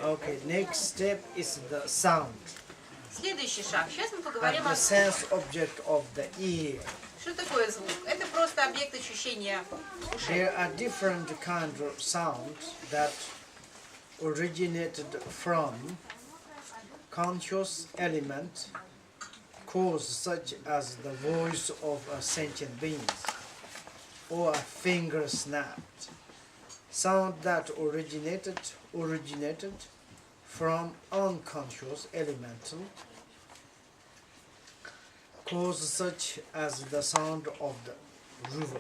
Okay, next step is the sound. Следующий шаг. Сейчас мы And поговорим the о sense object of the ear. Что такое звук? Это просто объект ощущения ушей. There are different kinds of sounds that originated from conscious element, cause such as the voice of a sentient being or a finger snapped. Sound that originated from unconscious elemental, cause such as the sound of the river,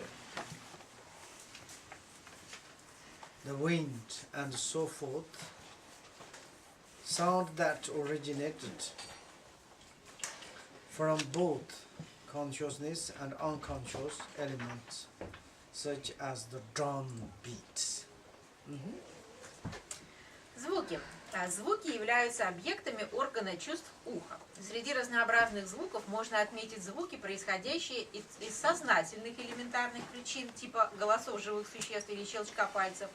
the wind, and so forth. Sound that originated from both consciousness and unconscious elements, such as the drum beats. Звуки. Звуки являются объектами органа чувств уха. Среди разнообразных звуков можно отметить звуки, происходящие из сознательных элементарных причин, типа голосов живых существ или щелчка пальцев.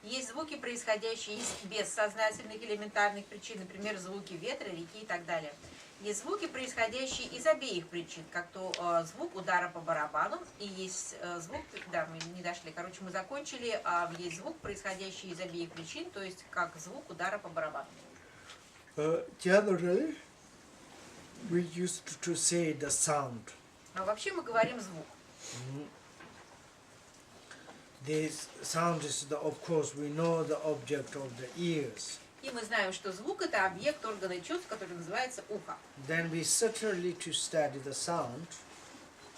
Есть звуки, происходящие из бессознательных элементарных причин, например, звуки ветра, реки и так далее. Есть звуки, происходящие из обеих причин, как то звук удара по барабану, и есть звук, да, мы не дошли, короче, мы закончили, есть звук, происходящий из обеих причин, то есть как звук удара по барабану. Generally, we used to say the sound. А вообще мы говорим звук. This sound is, of course, we know the object of the ears. И мы знаем, что звук – это объект органа чувств, который называется ухо. Then we certainly to study the sound.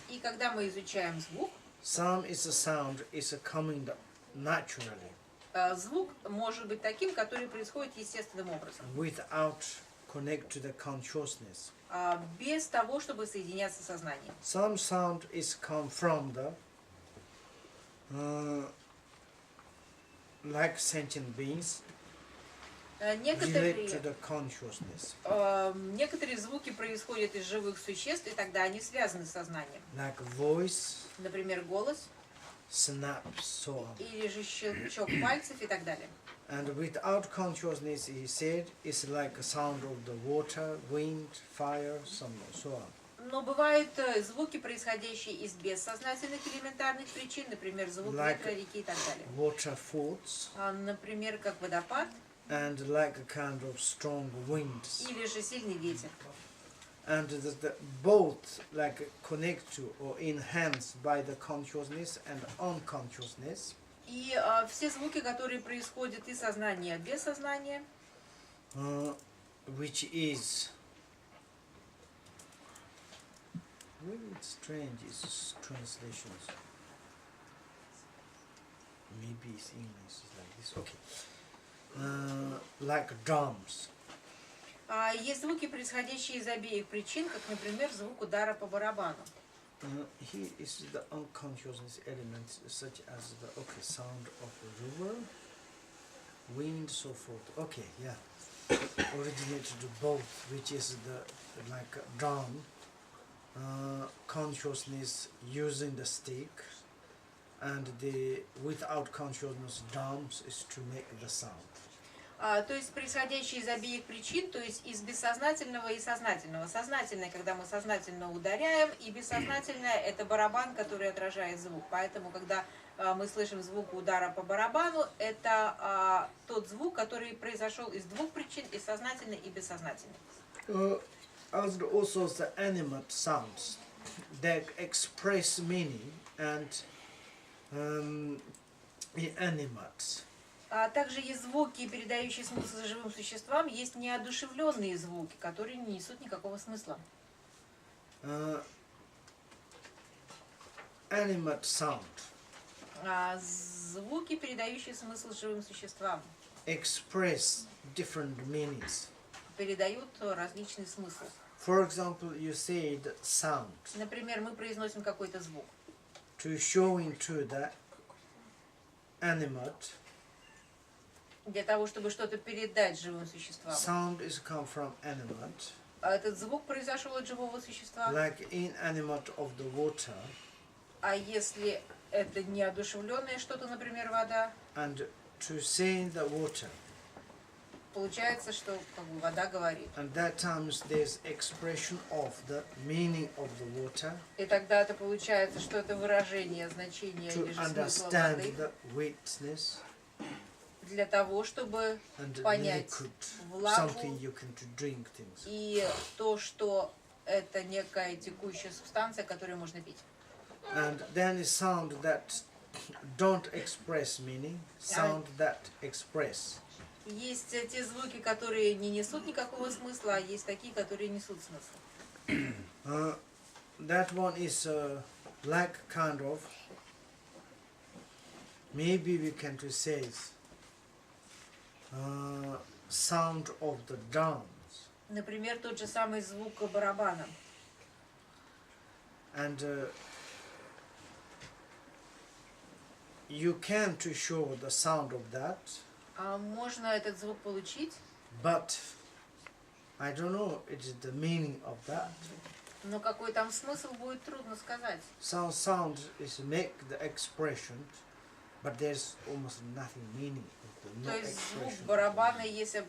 И когда мы изучаем звук, Sound is coming naturally, звук может быть таким, который происходит естественным образом, without connect to the consciousness. без того, чтобы соединяться с сознанием. Some sound is come from the like sentient beings relate to the consciousness. Некоторые звуки происходят из живых существ, и тогда они связаны с сознанием. Like voice, Например, голос, snap, so on. или же щелчок пальцев и так далее. And without consciousness, he said, it's like a sound of the water, wind, fire, so on. Но бывают звуки, происходящие из бессознательных элементарных причин, например, звук ветра, реки и так далее. Waterfalls, Например, как водопад, and like a kind of strong winds. или же сильный ветер. And both like connect to or enhanced by the consciousness and unconsciousness. И все звуки, которые происходят из сознания, без сознания, which is really strange is translations. Maybe it's English is like this. Okay. Like drums. есть звуки, происходящие из обеих причин, как, например, звук удара по барабану. Here is the unconsciousness elements such as the sound of the river, wind, so forth. Okay, yeah. Originated both, which is the like drum, consciousness using the stick, and the without consciousness drums is to make the sound. То есть происходящие из обеих причин, то есть из бессознательного и сознательного. Сознательное, когда мы сознательно ударяем, и бессознательное – это барабан, который отражает звук. Поэтому, когда мы слышим звук удара по барабану, это тот звук, который произошел из двух причин, из сознательной и бессознательной. As also the animate sounds that express meaning and inanimate. Также есть звуки, передающие смысл живым существам, есть неодушевленные звуки, которые не несут никакого смысла. Animate sound. Звуки, передающие смысл живым существам, express different meanings. Передают различный смысл. For example, you said sound. Например, мы произносим какой-то звук. To show into the animate. Для того, чтобы что-то передать живым существам. Sound is come from animate. Этот звук произошел от живого существа. Like inanimate of the water. А если это неодушевленное что-то, например, вода. And to say in the water. получается, что как бы вода говорит. And that times there's expression of the meaning of the water И тогда это получается, что это выражение значения to или же смысла understand воды the wetness для того, чтобы and понять liquid, влагу something you can to drink things. и то, что это некая текущая субстанция, которую можно пить. And then is sound that don't express meaning, sound that express. Есть те звуки, которые не несут никакого смысла, а есть такие, которые несут смысл. That one is like kind of, maybe we can to say sound of the drums. Например, тот же самый звук барабана. And you can to show the sound of that, Можно этот звук получить, but I don't know it is the meaning of that. но какой там смысл будет трудно сказать. Sound is make the expression, but there's almost nothing meaning. No То есть звук expression. барабана, если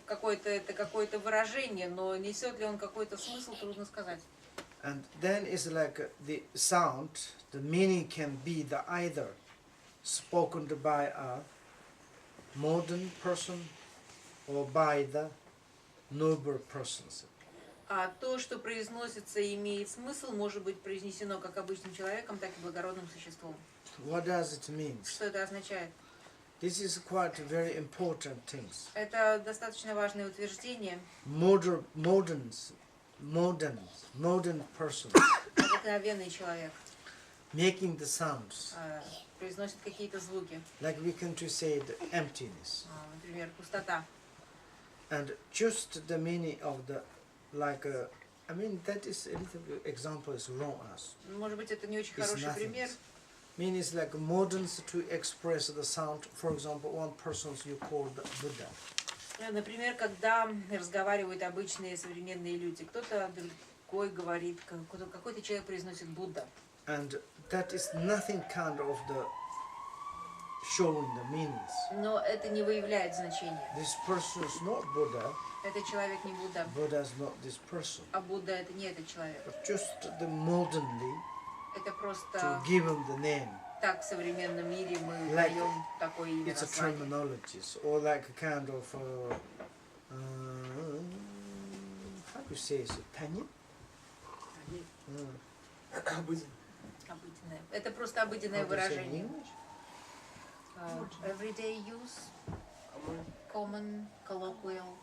это какое-то выражение, но несет ли он какой-то смысл, трудно сказать. And then it's like the sound, the meaning can be the either spoken by a modern person or by the noble persons. А то, что произносится и имеет смысл, может быть произнесено как обычным человеком, так и благородным существом. What does it mean? Что это означает? This is quite very important things. Это достаточно важное утверждение. Modern person Обыкновенный человек making the sounds, произносит какие-то звуки. like we can to say the emptiness. Например, пустота. And just the meaning of the, like, I mean, that is a little bit example is wrong us. Может быть, это не очень It's хороший nothing. пример. Meaning it's like moderns to express the sound. For example, one person you call the Buddha. Например, когда разговаривают обычные современные люди, кто-то другой говорит, какой-то человек произносит Будда. And that is nothing kind of the showing the meanings. Но это не выявляет значения. This person is not Buddha. Этот человек не Будда, Buddha is not this person. а Будда это не этот человек. But just the modernly Это to просто give him the name. так в современном мире мы Like даем такое имя It's a название. terminologies or like a kind of how do you say it? Tanya? Обыденное. Это просто обыденное How do you say in выражение. English? Everyday use, common, colloquial.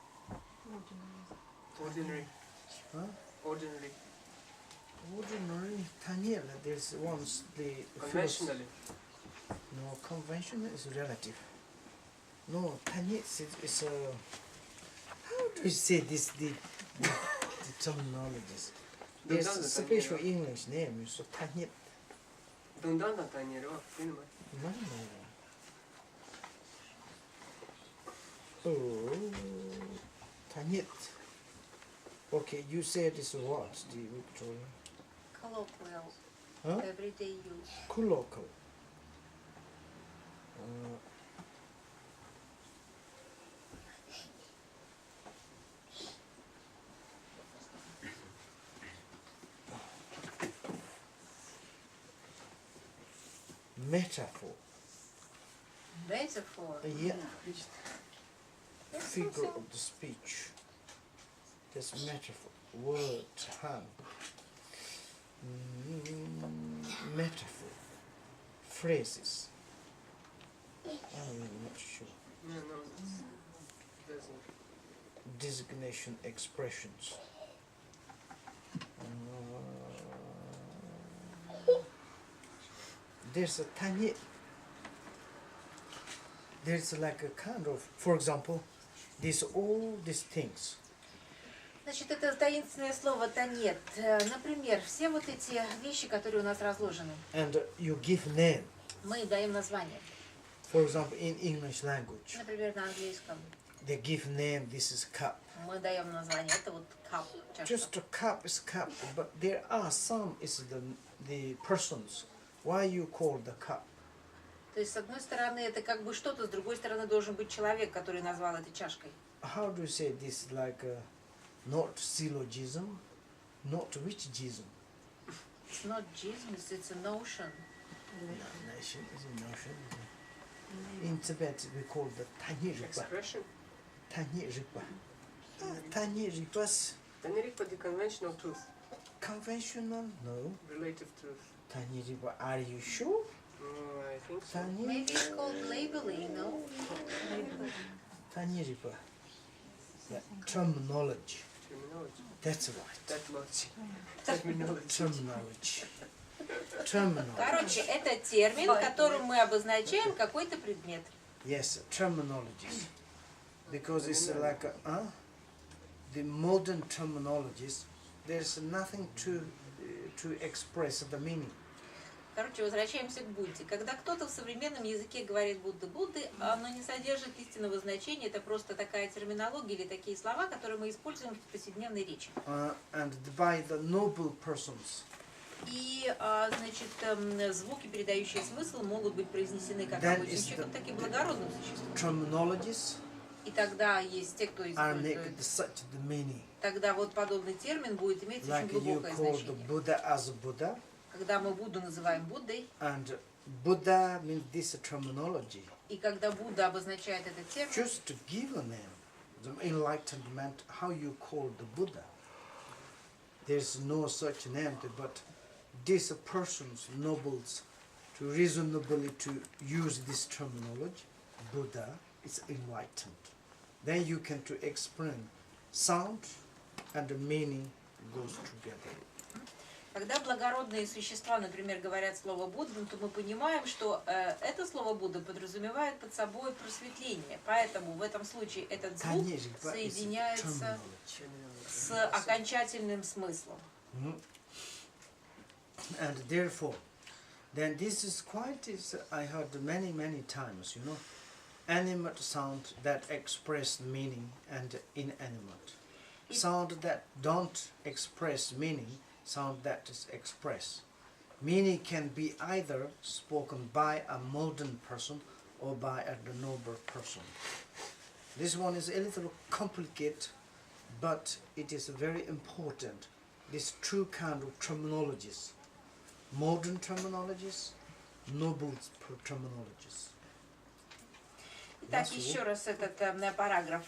Ordinary. Huh? Ordinary. Ordinary Tanya. There's once the Conventionally. No, conventional is relative. No, Tanya is a. How do you say this? The terminologies. There's a special English name. So Tanya. Дундан таньеро, понимаешь? No. Oh, Tanyit. Okay, you said this what, the Victoria? Colloquial, Huh? everyday use. Colloquial. Metaphor. Metaphor. Yeah. Figure of the speech. That's metaphor. Word, hand. Metaphor. Phrases. I'm not sure. No, doesn't. Designation expressions. There's a tiny. There's like a kind of, for example, all these things. Значит, это таинственное слово «танет». Например, все вот эти вещи, которые у нас разложены, And you give name. мы даем название. For example, in English language, Например, на английском they give name. This is cup. мы даем название. Это вот cup, чашка. Just a cup is cup, but there are some is the persons. Why you call the cup? То есть, с одной стороны, это как бы что-то, с другой стороны, должен быть человек, который назвал это чашкой. How do you say this? Like not syllogism, not witchism. It's not Jesus, it's a notion. Nation is a notion. In Tibet, we call the Tani Ripa. Expression. Tani Ripa. Tani Ripa's Tani Ripa, the conventional truth, conventional? No. relative truth. Tani Ripa, are you sure? I think so. Tani Maybe it's called labeling, no? Tani Ripa. Yeah. Terminology. Terminology. That's right. That much. Terminology. Terminology. Terminology. Короче, это термин, которым мы обозначаем какой-то предмет. Yes, terminologies. Because it's like the modern terminologies, there's nothing to express the meaning. Короче, возвращаемся к Будде. Когда кто-то в современном языке говорит Будда, Будды, оно не содержит истинного значения, это просто такая терминология или такие слова, которые мы используем в повседневной речи. And by the noble persons. И, значит, звуки, передающие смысл, могут быть произнесены как Then обычным is человеком, the- так и благородным существом. Terminologies И тогда есть те, кто are использует. naked such the meaning. Тогда вот подобный термин будет иметь очень Like you глубокое call the значение. Buddha as Buddha, Когда мы Будду называем Буддой, and Buddha means this terminology. и когда Будда обозначает этот термин, Just to give a name, the enlightenment, how you call the Buddha. There's no such name, but these persons, nobles, to reasonably to use this terminology, Buddha is enlightened. Then you can to explain sound and the meaning goes together. когда благородные существа, например, говорят слово Будда, то мы понимаем, что это слово Будда подразумевает под собой просветление. Поэтому в этом случае этот звук Конечно, соединяется terminology. с окончательным смыслом. Mhm. And therefore, then this is quite, I heard many times, animate sound that express meaning and inanimate. Sound that don't express meaning, sound that is express. Meaning can be either spoken by a modern person or by a noble person. This one is a little complicated, but it is very important. This true kind of terminologies, modern terminologies, noble terminologies. Итак, еще раз этот параграф.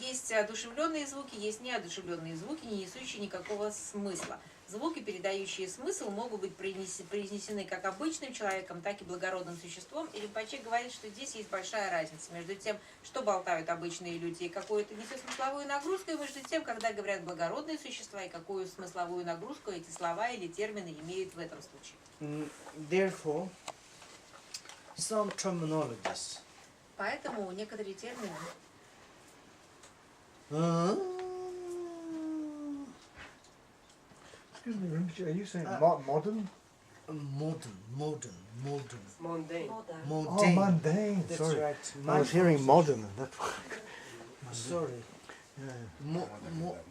Есть одушевленные звуки, есть неодушевленные звуки, не несущие никакого смысла. Звуки, передающие смысл, могут быть произнесены как обычным человеком, так и благородным существом. И Ринпоче говорит, что здесь есть большая разница между тем, что болтают обычные люди, и какую это несет смысловую нагрузку, и между тем, когда говорят благородные существа, и какую смысловую нагрузку эти слова или термины имеют в этом случае. Therefore, some terminologies. Поэтому некоторые термины. Excuse me, Rinpoche, are you saying modern? Modern. Mundane. Oh, mundane. That's Sorry, right. I was hearing modern. That's why. Sorry. Yeah.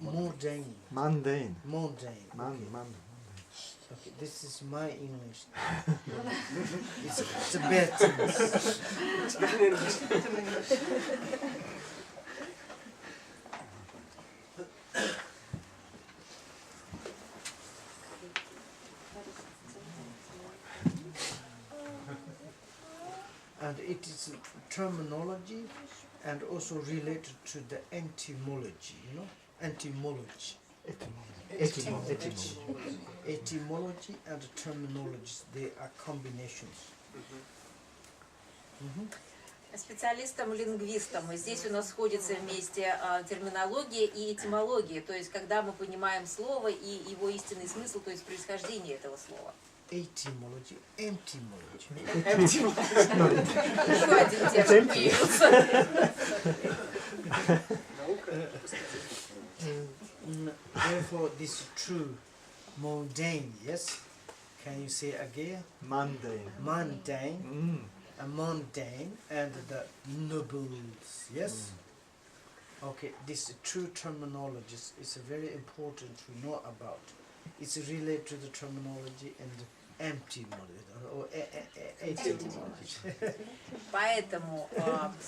Mundane. Mundane. Mundane. Mundane. Okay, this is my English. It's Tibetan. And it is terminology and also related to the etymology, etymology. Etymology and terminology, they are combinations. Специалистам-лингвистам. Здесь у нас сходятся вместе терминология и этимология, то есть когда мы понимаем слово и его истинный смысл, то есть происхождение этого слова. Etymology, etymology. Еще один термин появился. Therefore, this true mundane, yes? Can you say again? Mundane. Mundane, a mundane and the nobles, yes? Okay, this true terminology is very important to know about. It's related to the terminology and empty or etymology. Поэтому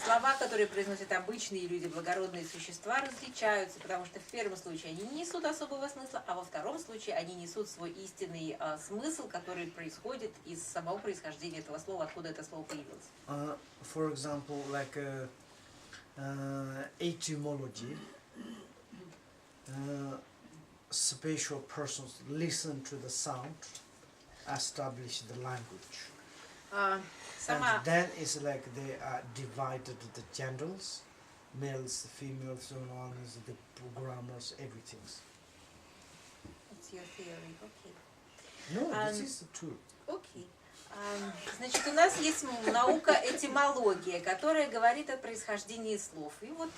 слова, которые произносят обычные люди, благородные существа, различаются, потому что в первом случае они не несут особого смысла, а во втором случае они несут свой истинный смысл, который происходит из самого происхождения этого слова, откуда это слово появилось. For example, like etymology, special persons listen to the sound, establish the language. Сама And then it's like they are divided the genders, males, females, so on, the grammars, everything. It's your theory, okay. No, this is true. Окей. Значит, у нас есть наука этимология, которая говорит о происхождении слов. И вот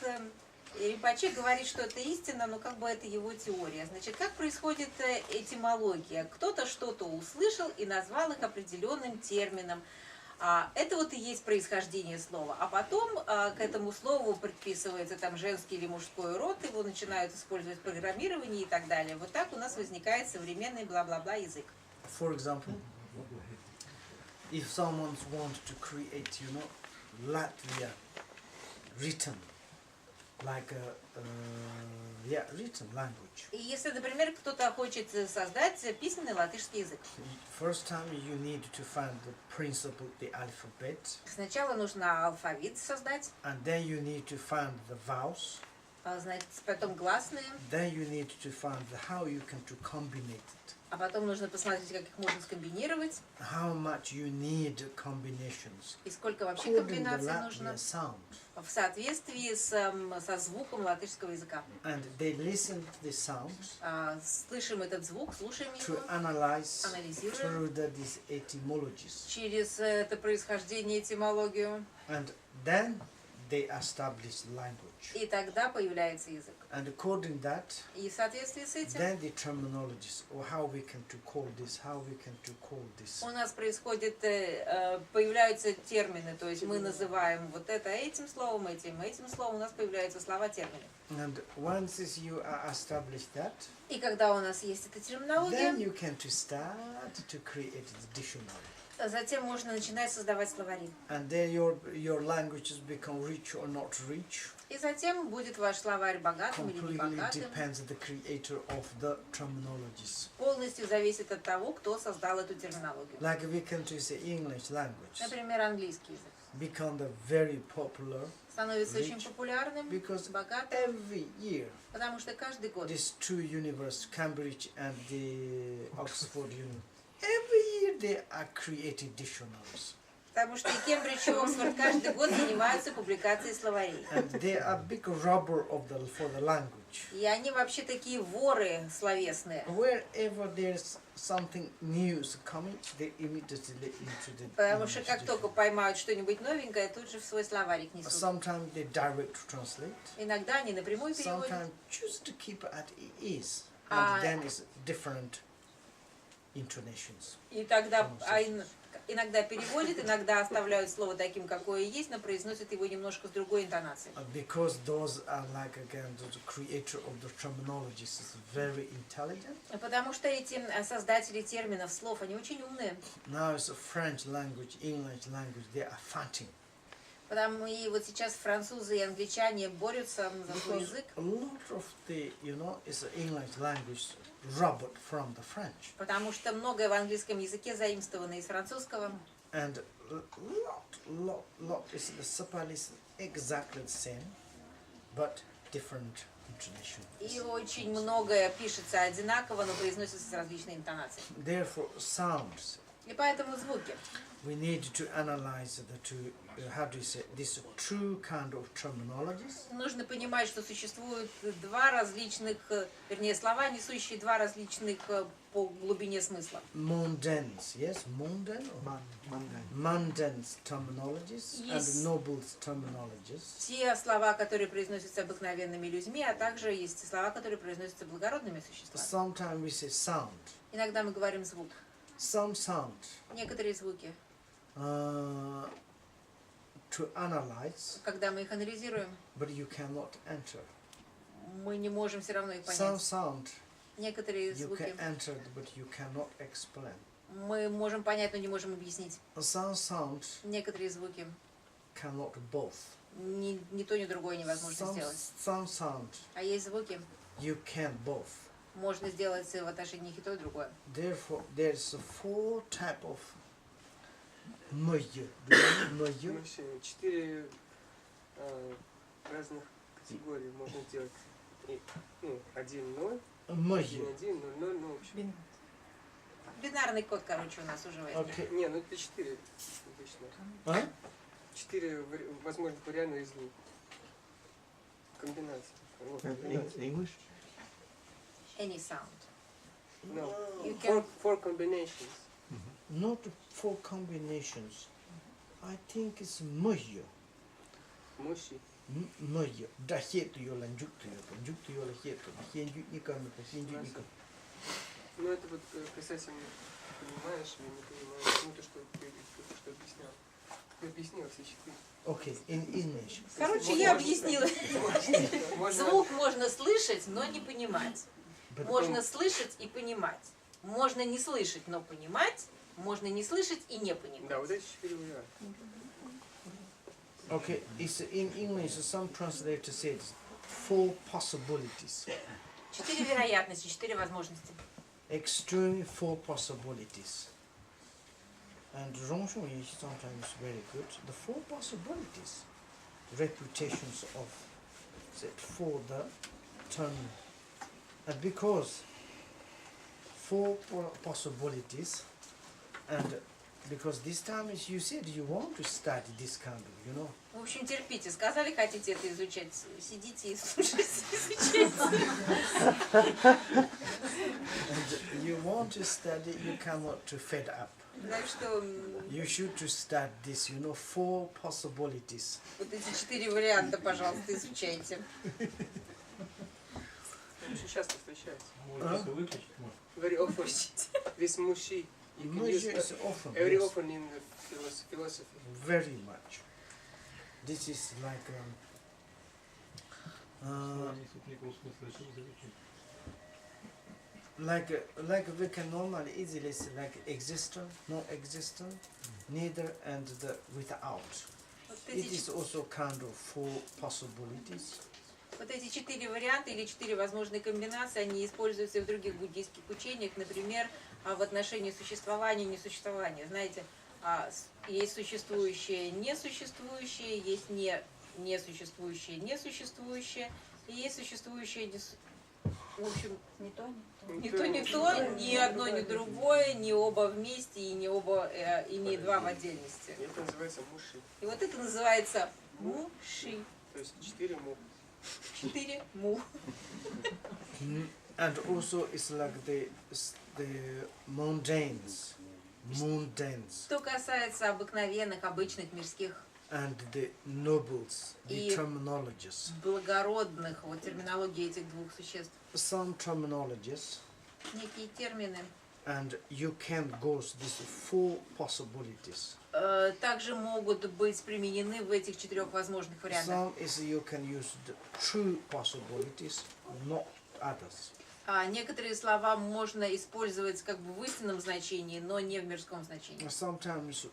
Ринпоче говорит, что это истина, но как бы это его теория. Значит, как происходит этимология? Кто-то что-то услышал и назвал их определенным термином. Это вот и есть происхождение слова. А потом к этому слову предписывается там женский или мужской род, его начинают использовать в программировании и так далее. Вот так у нас возникает современный бла-бла-бла язык. For example, if someone wants to create, Latvia written, like written language. И если, например, кто-то хочет создать письменный латышский язык, First time you need to find the principle, the alphabet, сначала нужно алфавит создать, and then you need to find the vowels, значит, потом гласные, then you need to find how you can to combine it, а потом нужно посмотреть, как их можно скомбинировать, how much you need combinations, и сколько вообще according to комбинаций Latvian нужно sound. в соответствии со звуком латышского языка. And they listen to the sound Слышим этот звук, слушаем to его, analyze анализируем through these etymologies. через это происхождение, этимологию, And then they establish language. и тогда появляется язык. And according that, И в соответствии с этим then the terminologies, or how we can to call this, how we can to call this. у нас происходит, появляются термины, то есть мы называем вот это этим словом, этим словом, у нас появляются слова-термины. And once you established that, И когда у нас есть эта then терминология, you can to start to create the dictionary. затем можно начинать создавать словари. And then your languages become rich or not rich. И затем будет ваш словарь богатым или Completely небогатым. depends on the creator of the terminologies. Полностью зависит от того, кто создал эту терминологию. Like we can to say English language Например, английский язык become the very popular становится очень Rich. популярным, because богатым, every year потому что каждый год these two universities, Cambridge and the Oxford University, every year they are creating dictionaries. Потому что и Кембридж, и Оксфорд каждый год занимаются публикацией словарей. And they are big robber for the language. И они вообще такие воры словесные. Wherever there's something new coming, they immediately into the Потому что English как только dictionary. поймают что-нибудь новенькое, тут же в свой словарик несут. Sometimes they direct translate. Иногда они напрямую переводят. Sometimes choose to keep it as it is. Ah. And then it's different intonations. И тогда иногда переводят, иногда оставляют слово таким, какое есть, но произносят его немножко с другой интонацией. Because those are like again the creator of the terminologies is very intelligent. Потому что эти создатели терминов, слов, они очень умные. Now it's a French language, English language, they are fighting. Потому и вот сейчас французы и англичане борются за свой Because язык. a lot of the, is the English language robbed from the French. Потому что многое в английском языке заимствовано из французского. And lot is the spell is exactly the same, but different intonation. И очень многое пишется одинаково, но произносится с различной интонацией. Therefore, sounds. И поэтому звуки. We need to analyze the two, how do you say, this two kind of terminologies. Нужно понимать, что существуют два различных, вернее, слова, несущие два различных по глубине смысла. Mundanes, yes, mundane or mundanes terminologies Yes. and nobles terminologies. Те слова, которые произносятся обыкновенными людьми, а также есть слова, которые произносятся благородными существами. Sometimes we say sound. Иногда мы говорим звук. Some sound Некоторые звуки, to analyze, когда мы их анализируем, but you cannot enter. мы не можем все равно их Some понять. sound Некоторые you звуки can enter, but you cannot explain. Мы можем понять, но не можем объяснить. Some sounds Некоторые звуки cannot both. ни то, ни другое невозможно сделать. Some sound А есть звуки, you can both. можно сделать в отношении них и то, и другое. Therefore, there's 4 type of мою. Do you know мою? Мыши. 4 разных категорий можно делать. И, ну, 1-0, Мою. 1-1, 0-0, ну, в общем. Бинарный код, короче, у нас уже возник. Okay. Не, ну это 4 обычно. Huh? 4 возможных варианта из них. Комбинация. Вот, комбинация. English? Any sound. No. You can... Four combinations. Not 4 combinations. I think it's мою. Мыши. Мою. Да хету йола нджукту йола. Нджукту йола хету. Хенджу никам, хенджу никам. Ну это вот касательно, понимаешь или не понимаешь, ну то, что ты что объяснял. Ты объяснил все 4. Okay, in English. Короче, я объяснила. Можно, Звук можно слышать, но не понимать. But Можно слышать и понимать. Можно не слышать, но понимать. Можно не слышать и не понимать. да, вот эти 4 варианта. okay, it's in English. Some translator said 4 possibilities. 4 вероятности, 4 возможности. Extreme 4 possibilities. And Rongshong is sometimes very good. The 4 possibilities, reputations of that for the term, and because 4 possibilities, and because this time is you said you want to study this kind of, you know. В общем, терпите. Сказали, хотите это изучать, сидите и слушайте, изучайте. And you want to study, you cannot to fed up. Так что You should to start this, you know, 4 possibilities. вот эти 4 варианта, пожалуйста, изучайте. Очень часто встречается. Можно выключить, может. Very often. This mushi. You can No, use it's often, very yes, often in the philosophy. very much. This is like Если тут никакого смысла, решил выключить. like we can normally easily say like existent, non-existent, neither, and the without. Вот It эти, is also kind of 4 possibilities. вот эти 4 варианта или 4 возможные комбинации, они используются и в других буддийских учениях, например, в отношении существования и несуществования. Знаете, есть существующее, несуществующее, есть несуществующее, несуществующее, и есть существующее, в общем, не то, ни одно, ни другое, ни оба вместе, и не оба, и не два в отдельности. Это называется муши. И вот это называется муши. То есть 4 му. 4 му. And also it's like the mundanes, Что касается обыкновенных, обычных, мирских and the nobles, the И terminologies. благородных, вот терминологии этих двух существ, Some terminologies, некие термины, and you can go these 4 possibilities. также могут быть применены в этих 4 возможных вариантах. Some is you can use the true possibilities, not others. Некоторые слова можно использовать как бы в истинном значении, но не в мирском значении. Sometimes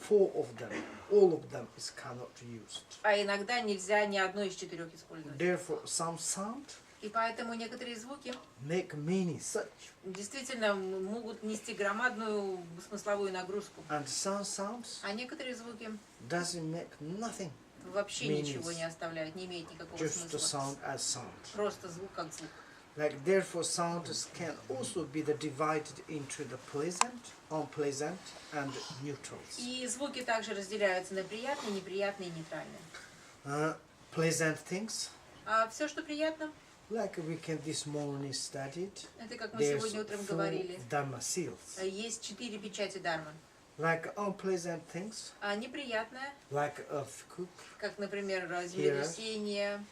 4 of them, all of them is cannot used. А иногда нельзя ни одно из 4 использовать. Therefore, some sound И поэтому некоторые звуки make meaning such, действительно могут нести громадную смысловую нагрузку. and some sounds А некоторые звуки doesn't make nothing, вообще Meanings. ничего не оставляют, не имеют никакого just the смысла. sound as sound. Просто звук как звук. Like therefore, sounds can also be divided into the pleasant, unpleasant, and neutrals. И звуки также разделяются на приятные, неприятные и нейтральные. Pleasant things, А все, что приятно, like we can this morning studied. это как мы There's сегодня утром 4 говорили. dharma seals. Есть 4 печати Дharma. Like unpleasant things, А неприятное, like earthquake, как, например, землетрясение,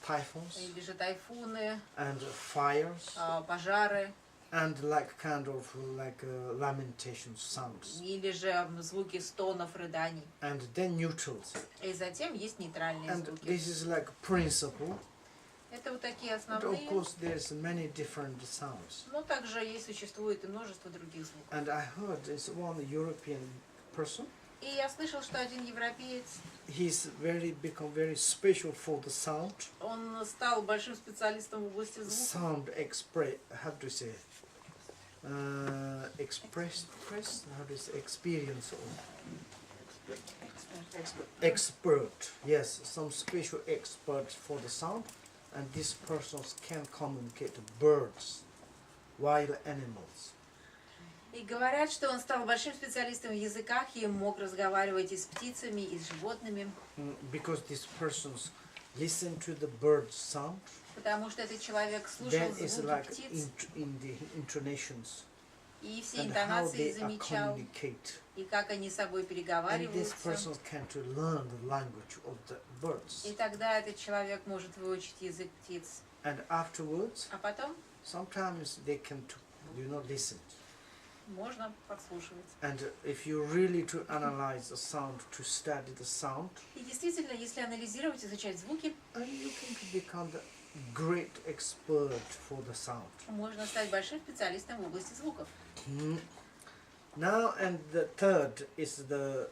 typhoons, или же тайфуны, and fires, пожары, and like kind of like lamentation sounds. или же звуки стонов, рыданий. And then neutrals. И затем есть нейтральные And звуки. this is like principle Это вот такие But of основные. course, there's many different sounds. Но также есть, существует и множество других звуков. And I heard it's one European person. И я слышал, что один европеец, He's become very special for the sound. он стал большим специалистом в области звука. Sound how do you say? How do you say? Experience. Expert. Yes, some special expert for the sound. And these persons can communicate to birds, wild animals. И говорят, что он стал большим специалистом в языках и мог разговаривать и с птицами, и с животными. Because these persons listen to the bird's sound. Потому что этот человек слушал Then it's звуки like птиц in the intonations и все and how интонации they замечал, communicate. и как они с собой And these переговариваются. persons can to learn the language of the birds. И тогда этот человек может выучить язык птиц. And afterwards, А потом sometimes they can listen. можно подслушивать. And if you really to analyze the sound, to study the sound, И действительно, если анализировать, изучать звуки, and you can become the great expert for the sound. можно стать большим специалистом в области звуков. Now, and the third is the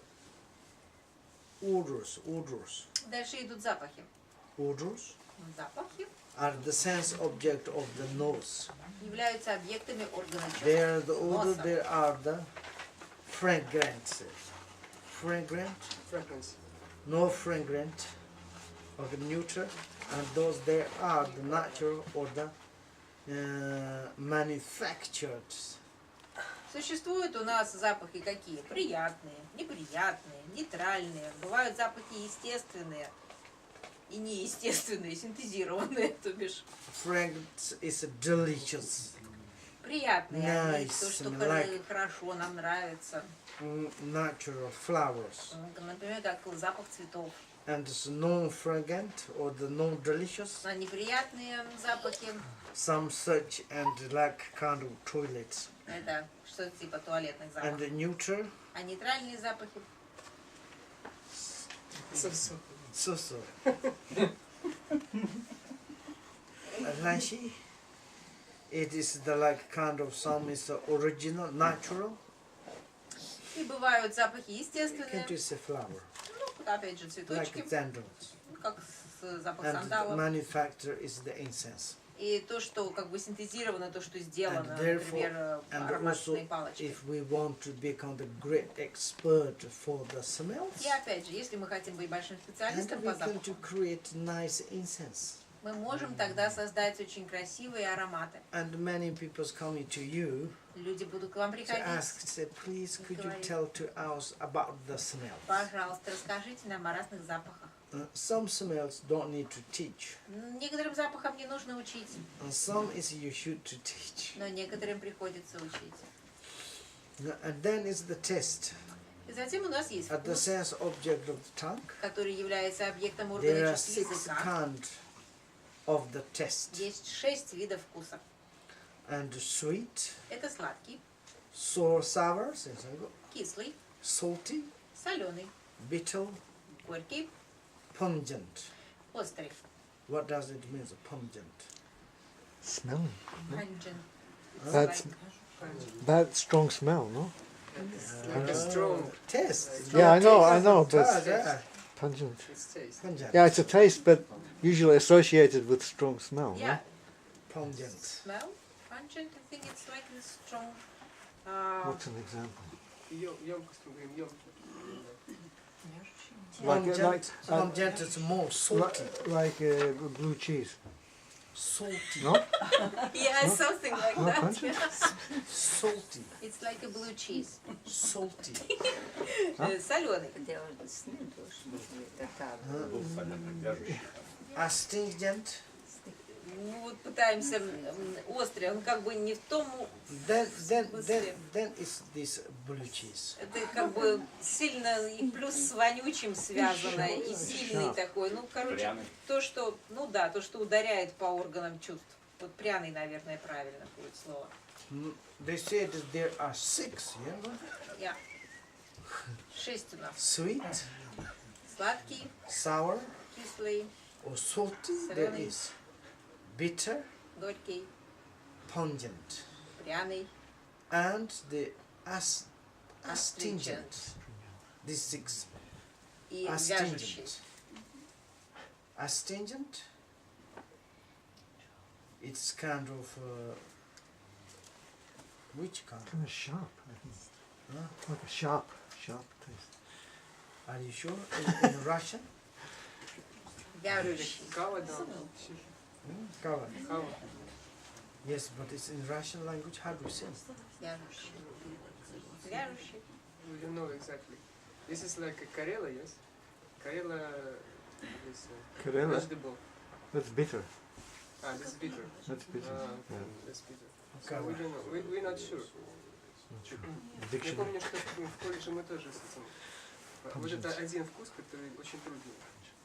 odors. Дальше идут запахи. Odors Запахи are the sense object of the nose. являются объектами органа чувств. There the odor, носа. there are the fragrances. Fragrant, Fragrance. no fragrant, or the neutral, and those there are the natural or the manufactured. Существуют у нас запахи какие? Приятные, неприятные, нейтральные. Бывают запахи естественные и неестественные, синтезированные, то бишь. Fragrance is delicious. Приятные они, Nice, то, что like- хорошо, нам нравится. Natural flowers. Например, как запах цветов. And it's non-fragrant or the non-delicious. А неприятные запахи, Some such and like kind of toilets. это что-то типа туалетных And запахов. the neutral, А нейтральные запахи, So. so. Lanshi, it is the like kind of some is the original, natural. и бывают запахи естественные, Can't you say flower? вот опять же Like цветочки, sandals. как запах And the сандалов. manufacturer is the incense. И то, что как бы синтезировано, то, что сделано, And therefore- например, And ароматные also, палочки. if we want to become the great expert for the smells, И опять же, если мы хотим быть большим and специалистом we по can to запаху, create nice incense. мы можем тогда создать очень красивые ароматы. And many people coming to you Люди будут к вам to приходить. ask, say, please, could you Говорит. tell to us about the smells? Пожалуйста, расскажите нам о разных запахах. Some smells don't need to teach, Некоторым запахам не нужно учить, and some is you should to teach. но некоторым приходится учить. And then is the test. И затем у нас есть At the вкус, sense object of the tongue, который является объектом there органа are чувств 6 языка. kinds of the test. Есть 6 видов вкуса. And sweet, Это сладкий, sour, кислый, salty, соленый, bitter, горький, pungent. острый. What does it mean, pungent? Smelling. Pungent. It's That's like- bad, strong smell, no? Like a strong. Taste. Yeah, I know, Taste, but yeah. pungent. It's taste. Pungent. Yeah, it's a taste, but usually associated with strong smell. Yeah, Pungent. smell, pungent, I think it's like this strong. No? What's an example? Емкость, мы говорим, емкость. Pungent, pungent is more salty. Like blue cheese. Salty. No? Yeah, something like No, that. pungent? Salty. It's like a blue cheese. Salty. Соленый. Astringent. Ну, вот пытаемся острый, он как бы не в том, Then смысле? is this blue cheese. это как бы сильно и плюс с вонючим связано, и сильный такой, ну, короче, то, что, ну да, то, что ударяет по органам чувств. Вот пряный, наверное, правильно будет слово. They say that there are 6, yeah? 6 у нас. Sweet, Сладкий, sour, кислый, or salty there Соленый. is. bitter, горький, pungent, пряный, and the astringent. astringent These six и вяжущий. astringent. Astringent. It's kind of which kind? Kind of sharp, I think. Huh? Like a sharp taste. Are you sure? In Russian? Вяжущий. Кава, да. Kava. Кава. Yes, but it's in Russian language. How do you say? Вяжущий. Вяжущий. You know exactly. This is like a Karela, yes? Karela is Karela? vegetable. That's bitter. Ah, this is bitter. That's bitter. Ah, Yeah. that's bitter. So Кава. we don't know. We're not sure. Not sure. Я Dictionary. помню, что в колледже мы тоже с этим. Вот это один вкус, который очень трудно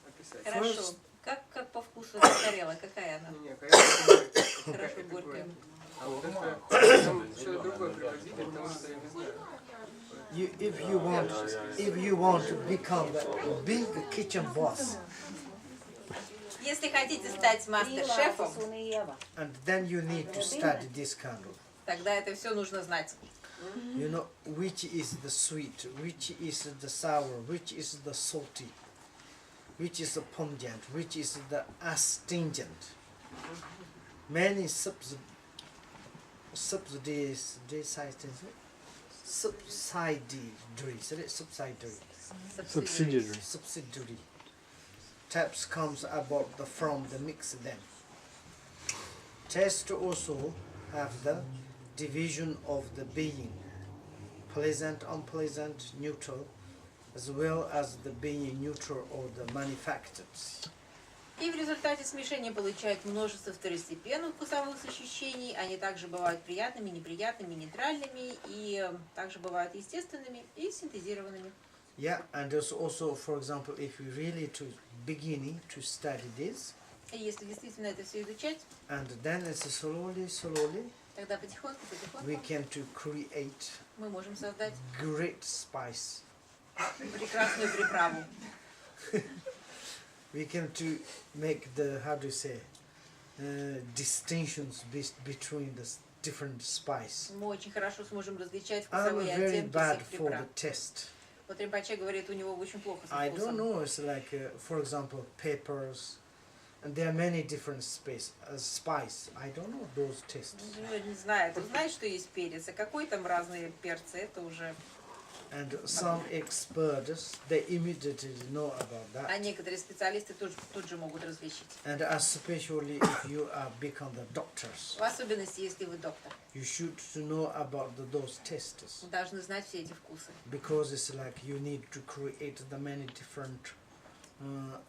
описать. Хорошо. Как по вкусу эта карела? Какая она? Не, Карела это Хорошо, это горькая. А вот это там что-то другое привозили, потому что я не знаю. If you want to become a big kitchen boss, Если хотите стать мастер-шефом, and then you need to study this kind of. тогда это все нужно знать. You know which is the sweet, which is the sour, which is the salty, which is the pungent, which is the astringent. Many subsidies, subsidiary types comes about from the mix them. Taste also have the division of the being, pleasant, unpleasant, neutral, as well as the being neutral or the manufactured. И в результате смешения получают множество второстепенных вкусовых ощущений. Они также бывают приятными, неприятными, нейтральными, и также бывают естественными и синтезированными. Yeah, and there's also, for example, if you really to beginning to study this, И если действительно это все изучать, and then it's slowly, тогда потихоньку, we потихоньку can to create мы можем создать great spice. прекрасную приправу. We can to make the, how do you say, distinctions between the different spice. Мы очень хорошо сможем различать I'm вкусовые very оттенки bad всех for приправ. the taste. Вот Ринпоче говорит, у него очень плохо со I don't вкусом. know, it's like, for example, peppers, and there are many different spice. I don't know those tastes. Ну, не знает. Он знает, что есть перец, а какой там разные перцы, это уже... And some experts, they immediately know about А that. некоторые специалисты тут же могут различить. And especially if you are become the doctors, В особенности, если вы доктор. you should to know about those tastes. Вы должны знать все эти вкусы. Because it's like you need to create the many different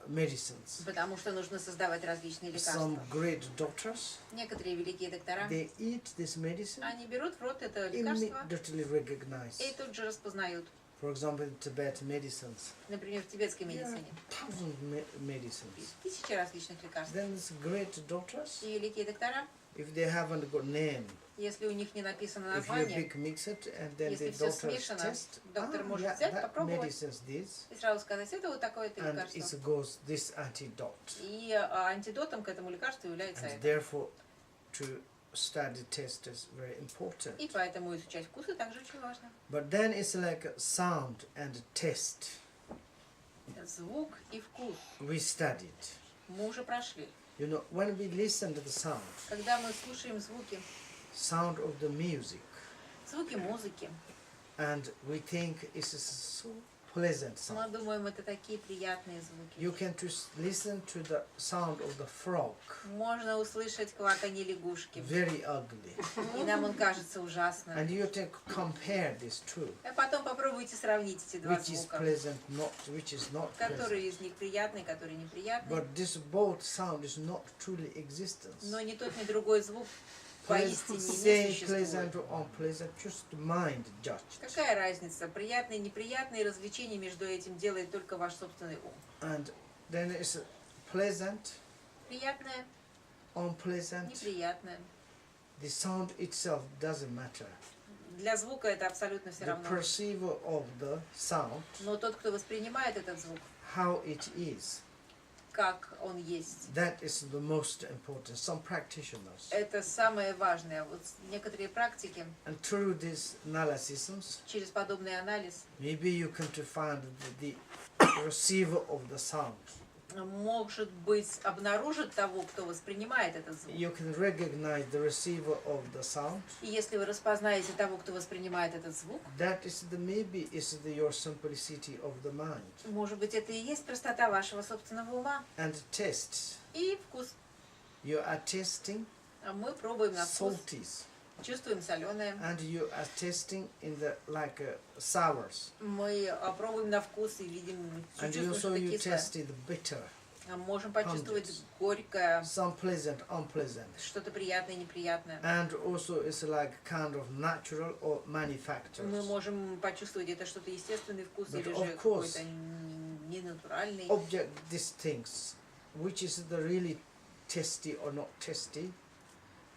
medicines. Потому что нужно создавать различные лекарства. Some great doctors, Некоторые великие доктора, they eat this medicine, они берут в рот это лекарство immediately recognize. и тут же распознают. For example, Tibet medicines, Например, в тибетской медицине. thousand medicines. Тысячи различных лекарств. Then it's great doctors, И великие доктора, if they haven't got name, если у них не написано if you название, big mix it and then если the все doctors смешано, test, доктор может yeah, взять, that попробовать medicine's this, и сразу сказать, это вот такое-то and лекарство. it goes this antidote. И антидотом к этому лекарству является And это. therefore, to study taste is very important. И поэтому изучать вкусы также очень важно. But then it's like sound and taste. Звук и вкус We studied. мы уже прошли. You know, when we listen to the sound, Когда мы слушаем звуки, sound of the music, звуки музыки, and we think it's a so pleasant мы sound. думаем, это такие приятные звуки. You can just listen to the sound of the frog, Можно услышать кваканье лягушки, very ugly. и нам он кажется ужасным. And you can compare these two, А потом попробуйте сравнить эти два which is звука. pleasant, which is not pleasant. Которые из них приятные, которые неприятные. But this both sound is not truly existence. Но ни тот, ни другой звук поистине не Say существует. pleasant or unpleasant, just mind judged. Какая разница? Приятные и неприятные развлечения между этим делает только ваш собственный ум. And then it's pleasant, Приятное, unpleasant. неприятное. The sound itself doesn't matter. Для звука это абсолютно все The равно. perceiver of the sound, Но тот, кто воспринимает этот звук, how it is, как он есть. That is the most important. Some practitioners. Это самое важное. Вот некоторые практики And through these analyses, через подобный анализ maybe you come to find the receiver of the sound. может быть обнаружит того, кто воспринимает этот звук. You can recognize the receiver of the sound. И если вы распознаете того, кто воспринимает этот звук, That is the maybe is the your simplicity of the mind. может быть, это и есть простота вашего собственного ума. And taste. И вкус. You are tasting А мы пробуем на вкус, salties. чувствуем соленое. And you are tasting in the like sours. Мы пробуем на вкус и видим, And чувствуем also что-то you кислое. taste the bitter. Можем почувствовать Pungent. горькое, Some pleasant, unpleasant. что-то приятное, неприятное. And also it's like kind of natural or Мы manufactured. можем почувствовать это что-то естественный вкус But или of же course, какой-то ненатуральный. Object these things, which is the really tasty or not tasty,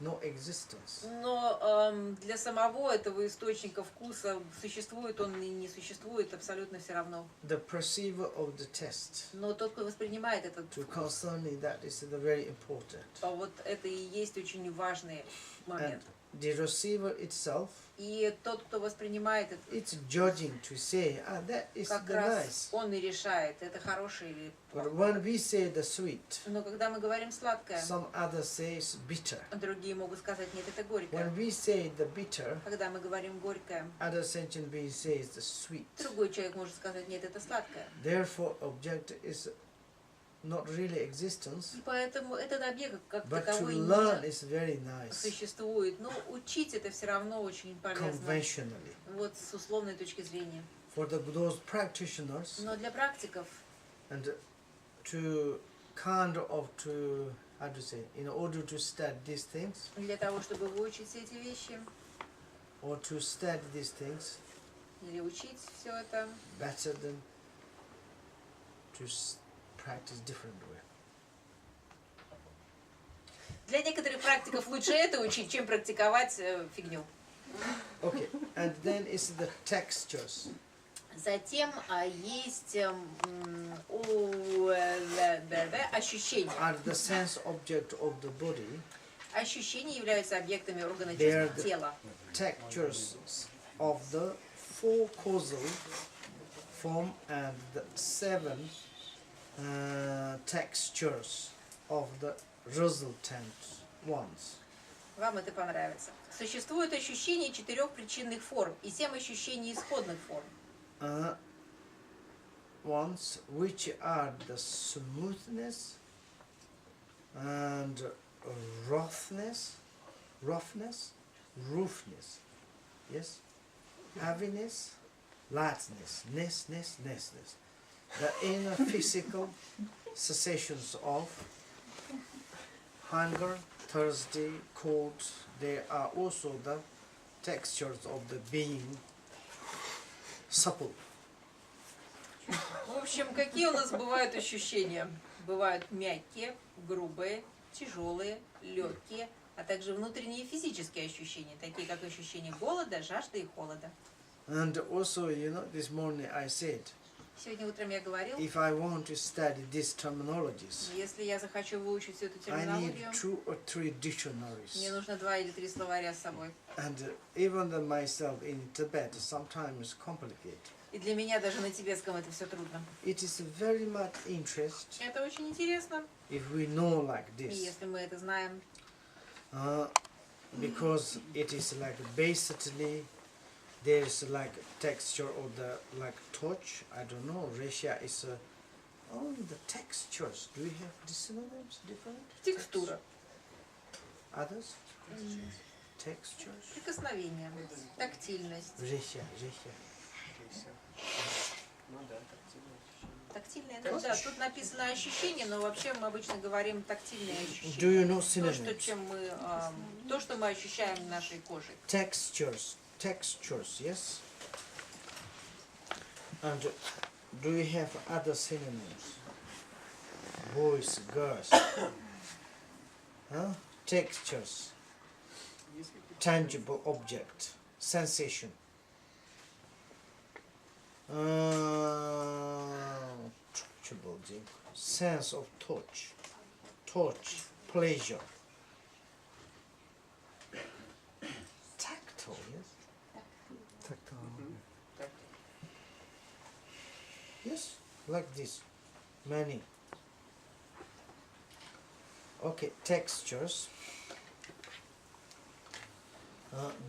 no existence. Но для самого этого источника вкуса, существует он и не существует, абсолютно все равно. The perceiver of the taste, Но тот, кто воспринимает этот to вкус, concerning that is the very important. вот это и есть очень важный And момент. the receiver itself, И тот, кто воспринимает это, it's judging to say, that is как the раз nice. он и решает, это хорошее или But плохое. when we say the sweet, Но когда мы говорим сладкое, some others say it's bitter. другие могут сказать, нет, это горькое. When we say the bitter, Когда мы говорим горькое, other sentient being says the sweet. другой человек может сказать, нет, это сладкое. Therefore, object is not really existence, И поэтому этот объект как but to таковой learn не is very nice, существует. Но учить это все равно очень полезно. conventionally. Вот с условной точки зрения. For those practitioners, Но для практиков, and to kind of to, how to say, in order to study these things, для того, чтобы выучить все эти вещи, or to study these things, или учить все это, better than to practice different way. для некоторых практиков лучше это учить, чем практиковать фигню. Okay, and then is the textures. Затем есть ощущения. Are the sense object of the body, Ощущения являются объектами органа They are чувств the- тела. textures of the four causal form and the seven textures of the resultant ones. Вам это понравится. Существует ощущение 4 причинных форм и 7 ощущений исходных форм. Ones which are the smoothness and roughness, roughness, yes, heaviness, lightness, ness. The inner physical sensations of hunger, thirsty, cold, they are also the textures of the being supple. В общем, какие у нас бывают ощущения? Бывают мягкие, грубые, тяжелые, легкие, а также внутренние физические ощущения, такие как ощущение голода, жажды и холода. And also, this morning I said, Сегодня утром я говорил, if I want to study these terminologies, если я захочу выучить всю эту I need терминологию, 2 or 3 мне dictionaries. нужно 2 или 3 словаря с собой. And even the myself in Tibet sometimes complicate. И для меня даже на тибетском это все трудно. It is very much interest Это очень интересно, if we know like и this, если мы это знаем, because it is like basically there is like texture of the like touch. I don't know. Russia is the textures. Do we have the synonyms different? текстура, Others? Textures. прикосновение, тактильность. Russia. Ну да, тактильное ощущение. Тактильное, ну да, тут написано ощущение, но вообще мы обычно говорим тактильные Do ощущения. you know То, что, synonyms? то, что мы ощущаем нашей кожей. Textures, yes. And do you have other synonyms? Boys, girls. Textures, Есть какие-то tangible object, sensation. Tangible thing. sense of touch, pleasure. Tactile, yes? Tactile. Так. Yes, like this. Many. Okay, textures.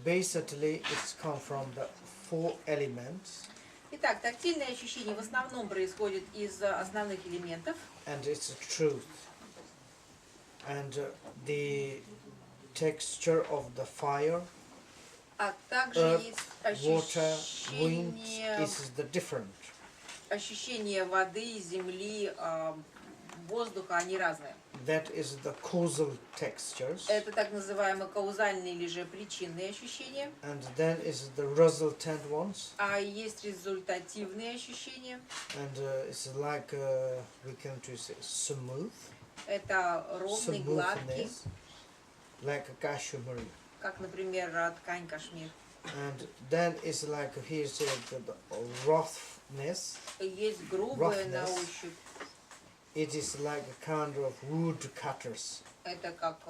Basically, it's come from the 4 elements, Итак, тактильное ощущение в основном происходит из основных элементов. and it's a truth. And the texture of the fire, А также Earth, есть water, wind ощущение, is the different. ощущение воды, земли, воздуха, они разные. That is the causal textures. Это так называемые каузальные или же причинные ощущения. And then is the resultant ones. А есть результативные ощущения. And it's like we can say smooth, Это ровный, гладкий, smoothness, like a cashmere. как, например, ткань кашмир. And then it's like here said the roughness. Есть грубое на Roughness. ощупь. It is like a kind of wood cutters. Это как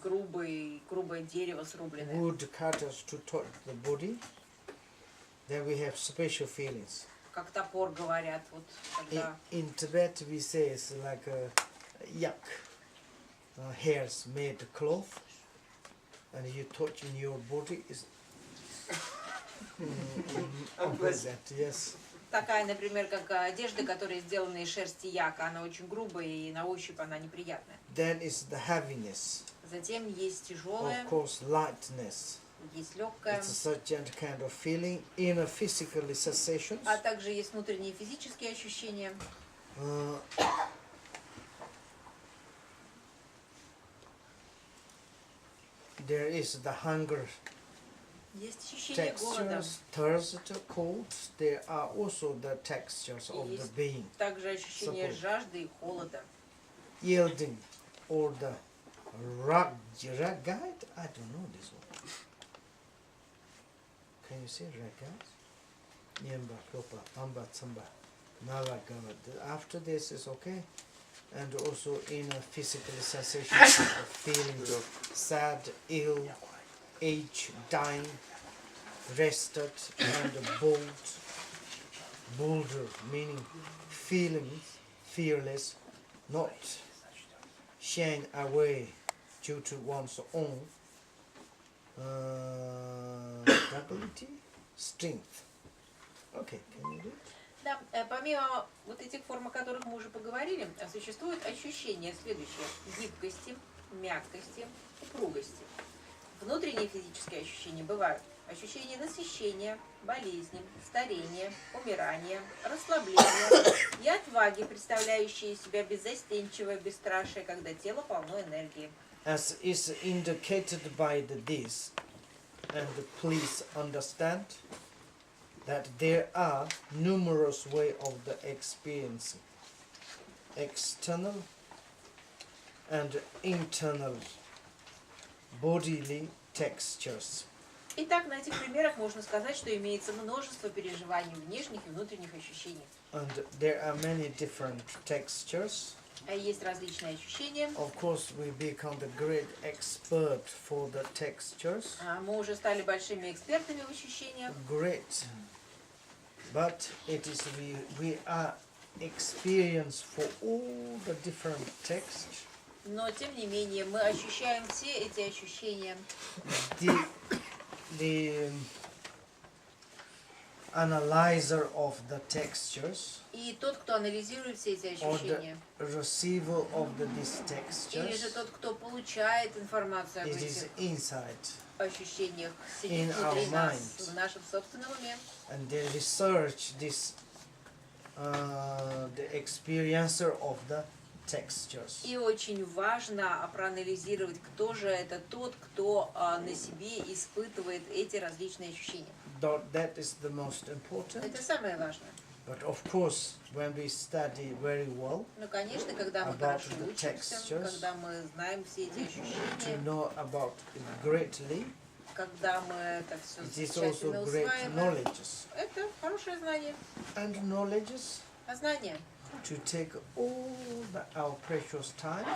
грубое дерево срубленное. Wood cutters to touch the body. Then we have special feelings. Как топор говорят, вот когда In Tibet we say it's like a yak. Hairs made cloth. And you touch in your body is unpleasant, yes. такая, например, как одежда, которая сделана из шерсти яка, она очень грубая и на ощупь она неприятная. Then is the heaviness. Затем есть Of тяжелое, course, lightness. есть легкое, It's such a kind of feeling in a physical sensations. а также есть внутренние физические ощущения. There is the hunger Есть ощущение голода. textures, thirst, cold. There are also the textures of the being. Также ощущение Support. жажды и холода. Yielding or the ragite. I don't know this one. Can you say ragite? Nyamba, Lopa, Amba, Tsamba, Nalagava. After this is okay. And also in a physical sensation of feelings of sad, ill, age, dying, rested, and bolder, meaning feeling fearless, not shying away due to one's own ability, strength. Okay, can you do it? Да, помимо вот этих форм, о которых мы уже поговорили, существует ощущение следующее: гибкости, мягкости, упругости. Внутренние физические ощущения бывают ощущение насыщения, болезни, старения, умирания, расслабления и отваги, представляющие из себя беззастенчивое бесстрашие, когда тело полно энергии. As is indicated by this, and please understand that there are numerous ways of the experiencing, external and internal bodily textures. Итак, на этих примерах можно сказать, что имеется множество переживаний внешних и внутренних ощущений. And there are many different textures. Есть различные ощущения. Of course, we become the great expert for the textures. Мы уже стали большими экспертами в ощущениях. Great. But it is we are experienced for all the different texts. Но, тем не менее, мы ощущаем все эти ощущения. The analyzer of the textures И тот, кто анализирует все эти or the ощущения, receiver of these или же textures, тот, кто получает информацию об it is этих inside. ощущениях, in сидит our внутри нас, minds. в нашем собственном уме. And they research this the experiencer of the textures. И очень важно проанализировать, кто же это тот, кто на себе испытывает эти различные ощущения. That is the most important. Это самое важное. But of course, when we study very well, Но, конечно, когда мы About хорошо the учимся, textures. когда мы знаем все эти to ощущения, know about it greatly, когда мы это все it is also тщательно great усваиваем, knowledge. это хорошее знание. And knowledge А знание to take all our precious time,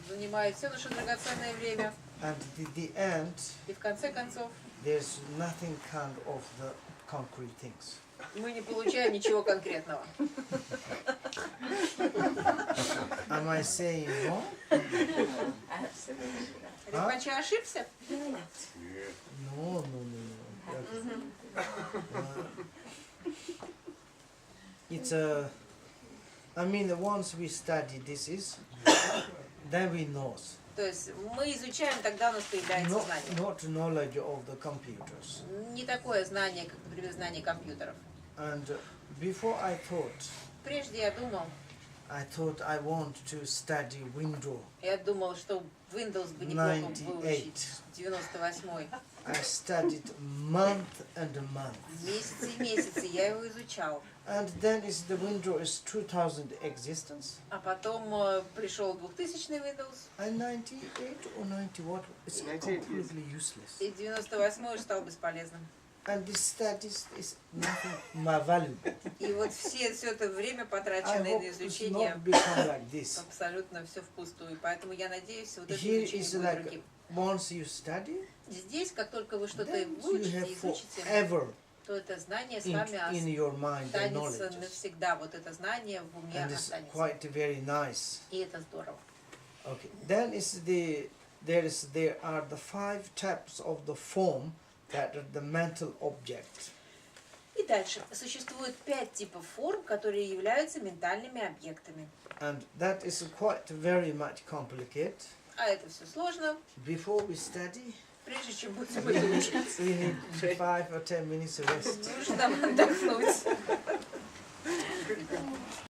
занимает все наше драгоценное время, and at the end, и в конце концов there's nothing kind of the concrete things. мы не получаем ничего конкретного. Am I saying wrong? Ринпоче ошибся? No. It's a. I mean, once we study this, then we know. То есть мы изучаем, тогда у нас появляется знание. Not knowledge of the computers. Не такое знание, как, например, знание компьютеров. And before Прежде я думал, I want to study Windows. я думал, что Windows бы неплохо выучить. 98-й. I studied month and month. Месяцы и месяцы я его изучал. And then is the Windows 2000 existence. А потом пришел 2000-й Windows. And 98 or 90 what? It's 98 completely useless. И 98-й стал бесполезным. And this studies is nothing more valuable. И вот все это время, I потраченное hope на it's изучение, not become like this. абсолютно все впустую. Поэтому я надеюсь, вот это Here изучение is будет like другим. once you study, Здесь, как только вы что-то then you выучите, have изучите, forever то это знание с in вами your mind the останется knowledge. навсегда. Вот это знание в уме And it's останется. quite very nice. И это здорово. Okay. Then there are the 5 types of the form that are the mental object. И дальше. Существует 5 типов форм, которые являются ментальными объектами. And that is quite very much complicated. А это все сложно. Before we study, Прежде чем будем это учить, we need 5 or 10 minutes rest. нужно отдохнуть.